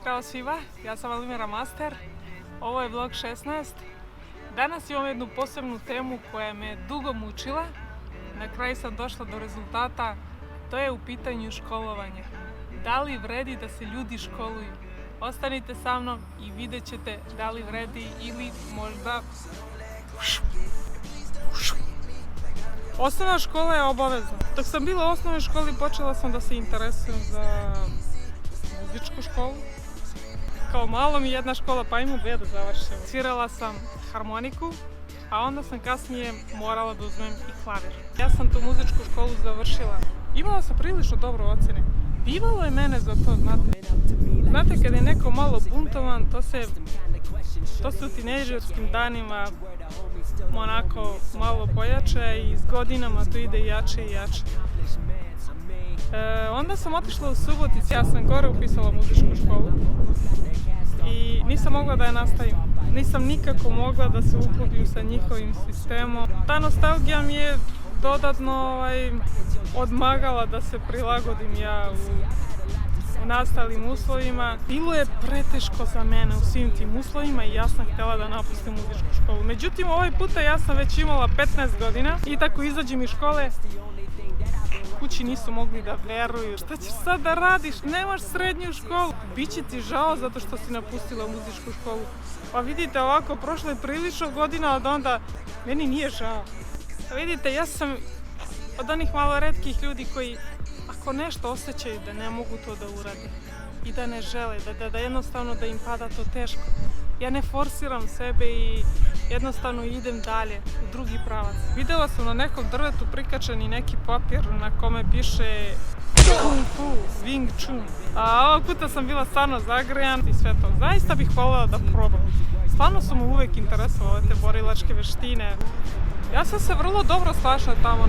Zdravo svima, ja sam Almira Master, ovo je vlog 16. Danas imam jednu posebnu temu koja me dugo mučila. Na kraju sam došla do rezultata, to je u pitanju školovanja. Da li vredi da se ljudi školuju? Ostanite sa mnom i vidjet ćete da li vredi ili možda... Osnovna škola je obavezna. Dok sam bila u osnovnoj školi počela sam da se interesujem za muzičku školu. Kao malo mi jedna škola, pa imam dvije da završim. Svirala sam harmoniku, a onda sam kasnije morala da uzmem i klavir. Ja sam tu muzičku školu završila. Imala sam prilično dobro ocjene. Bivalo je mene za to, znate. Znate, kad je neko malo buntovan, to se u tinejdžerskim danima onako malo pojače i s godinama to ide jače i jače. Onda sam otišla u Subotici, ja sam gore upisala muzičku školu i nisam mogla da je nastavim. Nisam nikako mogla da se uklopim sa njihovim sistemom. Ta nostalgija mi je dodatno odmagala da se prilagodim ja u nastalim uslovima. Bilo je preteško za mene u svim tim uslovima i ja sam htjela da napustim muzičku školu. Međutim, ovaj puta ja sam već imala 15 godina i tako izađem iz škole. Kući nisu mogli da veruju. Šta ćeš sad da radiš? Nemaš srednju školu. Biće ti žao zato što si napustila muzičku školu. Pa vidite, ovako, prošlo je prilično godina od onda. Meni nije žao. Vidite, ja sam od onih malo retkih ljudi koji ako nešto osjećaju da ne mogu to da urade i da ne žele, da jednostavno da im pada to teško. Ja ne forsiram sebe i jednostavno idem dalje u drugi pravac. Videla sam na nekom drvetu prikačen i neki papir na kome piše Kung Fu, Wing Chun. A ovog puta sam bila stvarno zagrejan i sve to. Zaista bih voljela da probam. Stvarno su me uvijek interesovale te borilačke veštine. Ja sam se vrlo dobro snašla tamo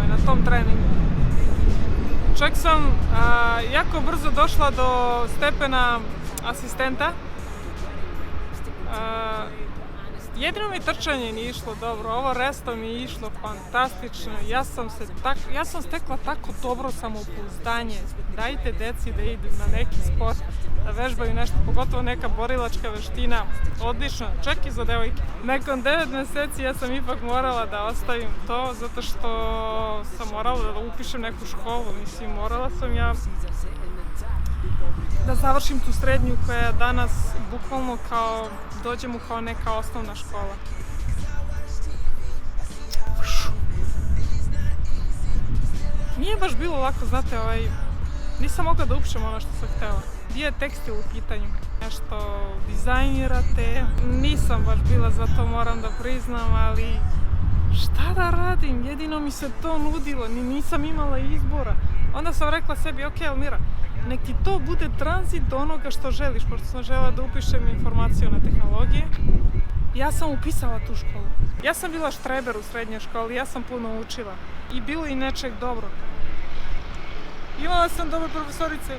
na tom treningu. Čak sam jako brzo došla do stepena asistenta. Jedino mi trčanje nije išlo dobro, ovo resto mi je išlo fantastično. Ja sam stekla tako dobro samopouzdanje. Dajte deci da idu na neki sport, da vežbaju nešto, pogotovo neka borilačka veština. Odlično, čak i za devojke. Nakon 9 mjeseci ja sam ipak morala da ostavim to, zato što sam morala da upišem neku školu. Mislim, morala sam ja da završim tu srednju koja je danas bukvalno dođe mu kao neka osnovna škola. Nije baš bilo lako, znate, nisam mogla da upišem ono što sam htjela. Bio je tekstil u pitanju, nešto dizajnirate. Nisam baš bila za to, moram da priznam, ali šta da radim, jedino mi se to nudilo, nisam imala izbora. Onda sam rekla sebi, ok, Almira, nek ti to bude tranzit do onoga što želiš, pošto sam željela da upišem informacione tehnologije. Ja sam upisala tu školu. Ja sam bila štreber u srednjoj školi, ja sam puno učila i bilo i nečeg dobro. Imala sam dobre profesorice.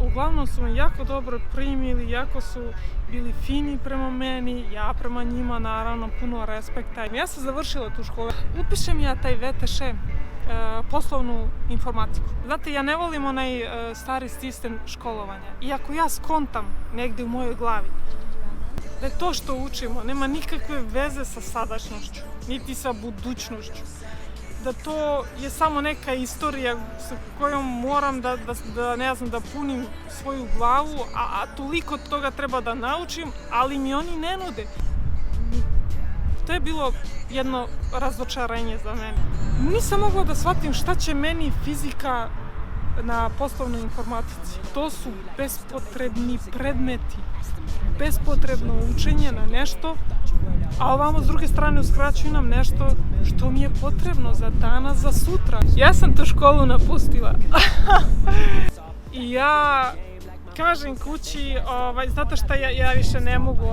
Uglavnom su me jako dobro primili, jako su bili fini prema meni, ja prema njima naravno puno respekta. Ja sam završila tu školu. Upišem ja taj VTŠ, poslovnu informatiku. Znate, ja ne volim onaj stari sistem školovanja. Iako ja skontam negdje u mojoj glavi da je to što učimo nema nikakve veze sa sadašnjošću, niti sa budućnošću. Da to je samo neka istorija sa kojom moram da punim svoju glavu, a toliko toga treba da naučim, ali mi oni ne nude. To je bilo jedno razočarenje za mene. Nisam mogla da shvatim šta će meni fizika na poslovnoj informatici. To su bespotrebni predmeti, bespotrebno učenje na nešto, a ovamo s druge strane uskraćuju nam nešto što mi je potrebno za danas, za sutra. Ja sam tu školu napustila. I ja kažem kući, znate šta, ja više ne mogu,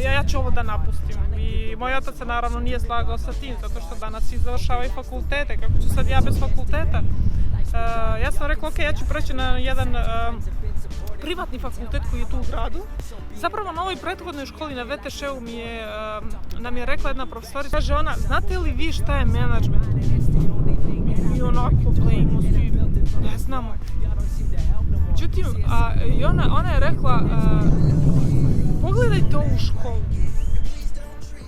ja ću ovo da napustim. I moj otac se naravno nije slagao sa tim, zato što danas svi završavaju fakultete, kako ću sad ja bez fakulteta. Ja sam rekla, ok, ja ću preći na jedan privatni fakultet koji je tu u gradu. Zapravo na ovoj prethodnoj školi na VTŠ-u nam je rekla jedna profesorica, kaže ona, znate li vi šta je menadžment? I onako plejmo svi, ne znamo. Međutim, i ona je rekla, pogledajte ovu školu.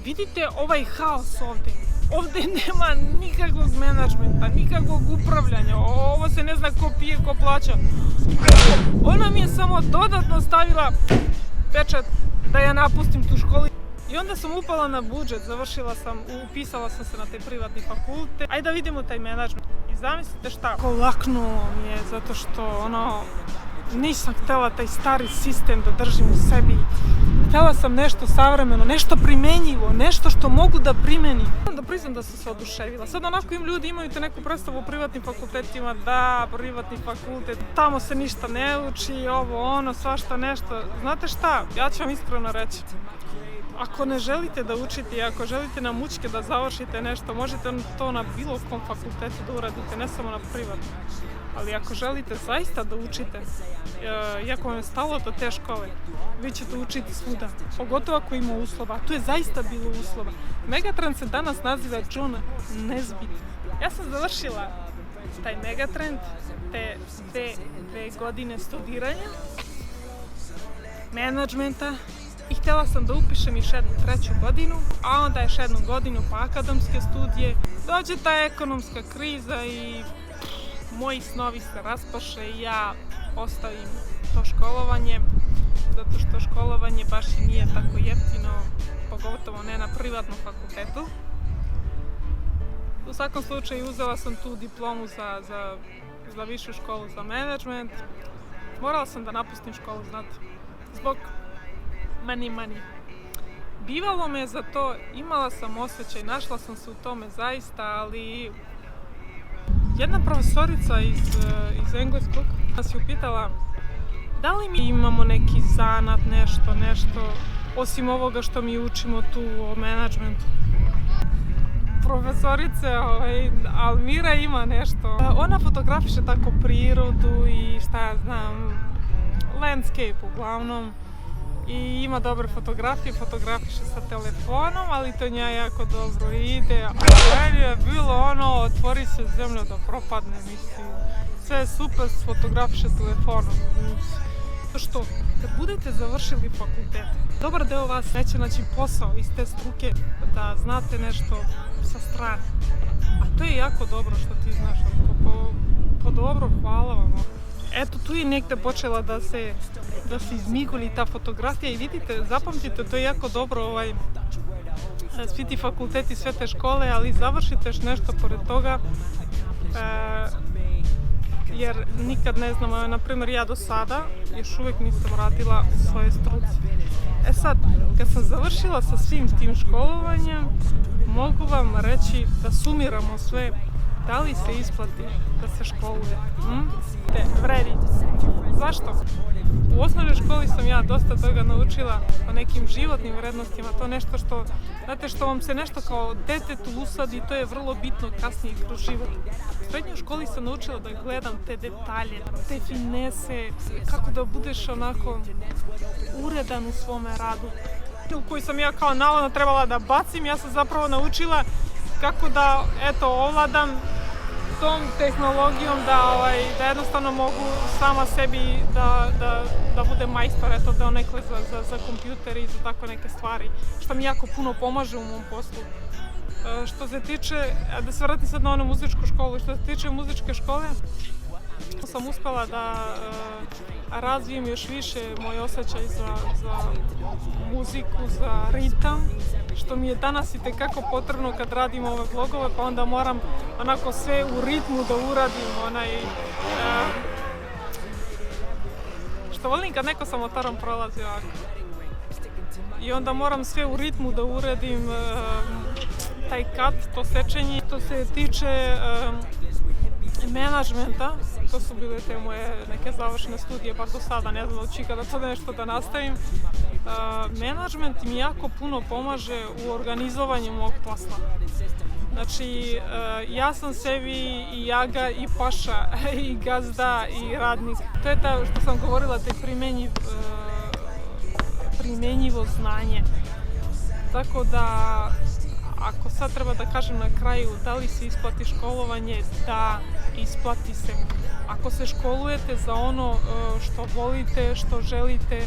Vidite ovaj haos ovdje. Ovdje nema nikakvog menadžmenta, nikakvog upravljanja. Ovo se ne zna ko pije, ko plaća. Ona mi je samo dodatno stavila pečat da ja napustim tu školu. I onda sam upala na budžet, upisala sam se na taj privatni fakultet. Ajde da vidimo taj menadžment. I zamislite šta, kolaknulo mi je zato što nisam htjela taj stari sistem da držim u sebi. Htjela sam nešto savremeno, nešto primenjivo, nešto što mogu da primenim. Da priznam da sam se oduševila. Sad onako ljudi imaju te neku predstavu u privatnim fakultetima, da, privatni fakultet, tamo se ništa ne uči, svašta nešto. Znate šta, ja ću vam iskreno reći. Ako ne želite da učite i ako želite na mučke da završite nešto, možete to na bilo kom fakultetu da uradite, ne samo na privatnom. Ali ako želite zaista da učite, i ako vam je stalo do te škole, vi ćete učiti svuda, pogotovo ako ima uslova. Tu je zaista bilo uslova. Megatrend se danas naziva John Nesbitt. Ja sam završila taj Megatrend, te dve godine studiranja, menadžmenta, i htjela sam da upišem još jednu 3. godinu, a onda još jednu godinu pa akademske studije. Dođe ta ekonomska kriza i moji snovi se raspaše i ja ostavim to školovanje, zato što školovanje baš i nije tako jeftino, pogotovo ne na privatnom fakultetu. U svakom slučaju uzela sam tu diplomu za višu školu za menadžment. Morala sam da napustim školu, znate, zbog money. Bivalo me za to, imala sam osjećaj, našla sam se u tome zaista, ali jedna profesorica iz engleskog nas je upitala da li mi imamo neki zanat, nešto, osim ovoga što mi učimo tu o menadžmentu. Profesorice, Almira ima nešto. Ona fotografiše tako prirodu i šta ja znam, landscape uglavnom. I ima dobre fotografije, fotografiše sa telefonom, ali to njoj jako dobro ide. Meni je bilo otvori se zemlja da propadne, mislim. Sve je super, fotografiše telefonom. Što, kad budete završili fakultet, dobar deo vas neće naći posao iz te struke da znate nešto sa strane. A to je jako dobro što ti znaš, po dobro, hvala vam. Eto, tu je negde počela da se izmiguli ta fotografija i vidite, zapamtite, to je jako dobro, svi ti fakulteti, sve te škole, ali završite još nešto pored toga, jer nikad ne znamo, na primjer ja do sada još uvijek nisam radila u svojoj struci. E sad, kad sam završila sa svim tim školovanjem, mogu vam reći da sumiramo sve, da li se isplati da se školuje. Vredi. Zašto? U osnovnoj školi sam ja dosta toga naučila o nekim životnim vrednostima, to nešto što, znate, što vam se nešto kao detetu usadi, to je vrlo bitno kasnije kroz život. U srednjoj školi sam naučila da gledam te detalje, te finese, kako da budeš onako uredan u svome radu. U koji sam ja kao navodno trebala da bacim, ja sam zapravo naučila kako da, ovladam tom tehnologijom da jednostavno mogu sama sebi da bude majstor, donekle za kompjuter i za tako neke stvari, što mi jako puno pomaže u mom poslu. Što se tiče, da se vratim sad na onu muzičku školu, što se tiče muzičke škole, sam uspela da razvijem još više moj osjećaj za muziku, za ritam, što mi je danas itekako potrebno kad radim ove vlogove, pa onda moram onako sve u ritmu da uradim, što volim kad neko sa motorom prolazi ovako. I onda moram sve u ritmu da uradim, taj kat, to sečenje. Što se tiče menadžmenta, to su bile te moje neke završene studije, bar do sada, ne znam da ću ikada to nešto da nastavim. Menadžment mi jako puno pomaže u organizovanju mog posla. Znači, ja sam sebi i jaga i paša, i gazda i radnik. To je ta, što sam govorila, taj primenjivo znanje. Tako da, ako sad treba da kažem na kraju da li se isplati školovanje, da, isplati se. Ako se školujete za ono što volite, što želite,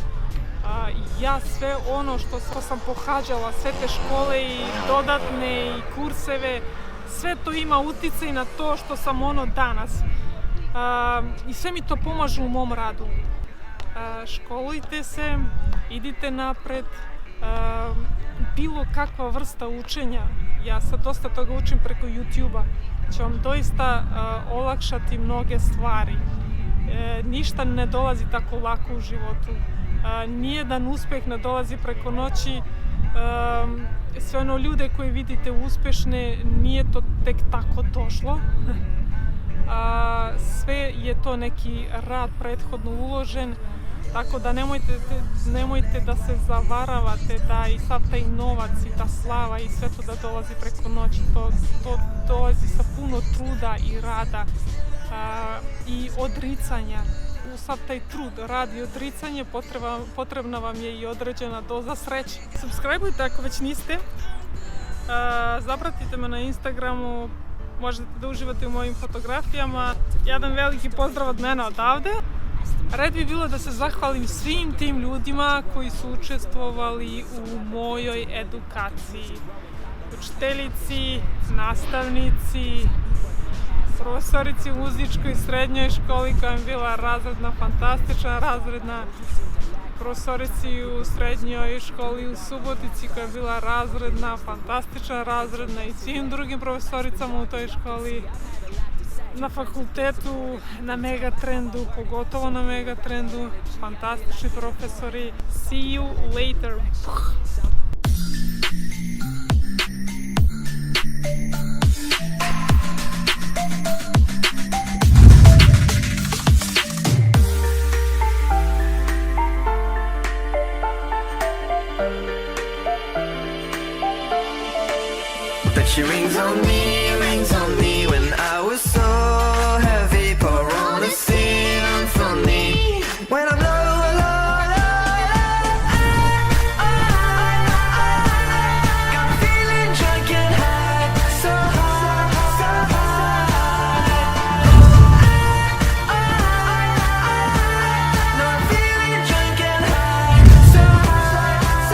ja sve ono što sam pohađala, sve te škole i dodatne i kurseve, sve to ima uticaj na to što sam ono danas. I sve mi to pomaže u mom radu. Školujte se, idite napred, bilo kakva vrsta učenja. Ja sad dosta toga učim preko YouTube-a. Će vam doista olakšati mnoge stvari. Ništa ne dolazi tako lako u životu. Nijedan uspeh ne dolazi preko noći. Sve ono ljude koje vidite uspešne, nije to tek tako došlo. Sve je to neki rad prethodno uložen, tako da nemojte da se zavaravate da i sav taj novac i ta slava i sve to da dolazi preko noći. To dolazi sa puno truda i rada i odricanja. U sav taj trud, rad i odricanje potrebna vam je i određena doza sreće. Subscribeujte ako već niste, zapratite me na Instagramu, možete da uživate u mojim fotografijama. Jedan veliki pozdrav od mene odavde. Red bi bilo da se zahvalim svim tim ljudima koji su učestvovali u mojoj edukaciji. Učiteljici, nastavnici, profesorici u muzičkoj srednjoj školi koja je bila razredna, fantastična razredna, profesorici u srednjoj školi u Subotici koja je bila razredna, fantastična razredna i svim drugim profesoricama u toj školi, na fakultetu, na Megatrendu, pogotovo na Megatrendu, fantastični profesori. See you later! But she rings on me when I was so heavy. Pour on a symphony when I'm low, low, low. Got me feeling drunk and high, so high, so high. No, I'm feeling drunk and high, so high, so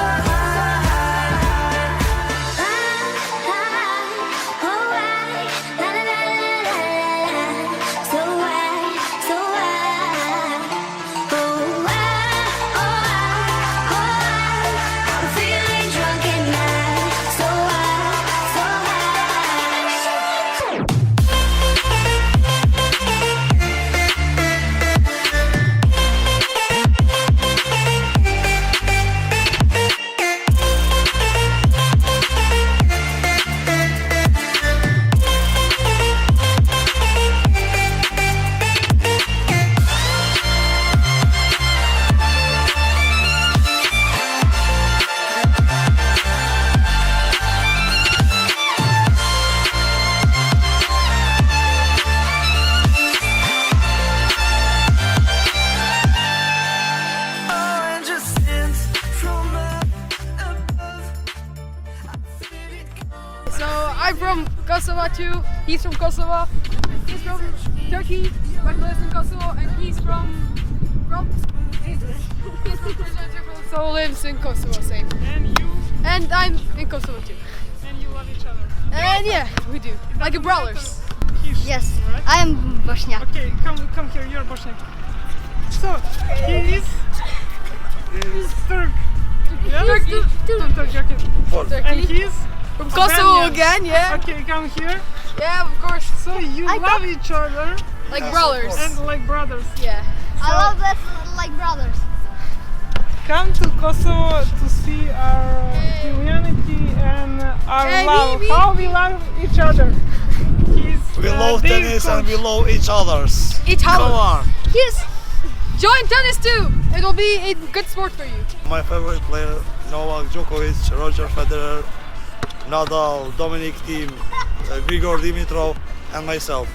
So I'm from Kosovo too. He's from Kosovo. He's from Turkey, but lives in Kosovo, and he's from so lives in Kosovo, same. And you? And I'm in Kosovo too. And you love each other? And yeah, we do. Like a brothers. Yes, Right? I am Bosniak. Okay, come here, you're Bosniak. So, he is Turk. Yes? Turkey. From Turkey, okay. And he's From Kosovo Albanian. again, yeah. Okay, come here. Yeah, of course. So you love each other Like brothers. and like brothers. Yeah. I love that like brothers. Come to Kosovo to see our humanity and our Hey, love. me. How we love each other. He's We love Dave tennis and coach. we love each others. Each Come other. on. Yes. Join tennis too. It'll be a good sport for you. My favorite player, Novak Djokovic, Roger Federer, Nadal, Dominic Thiem, Grigor Dimitrov and myself.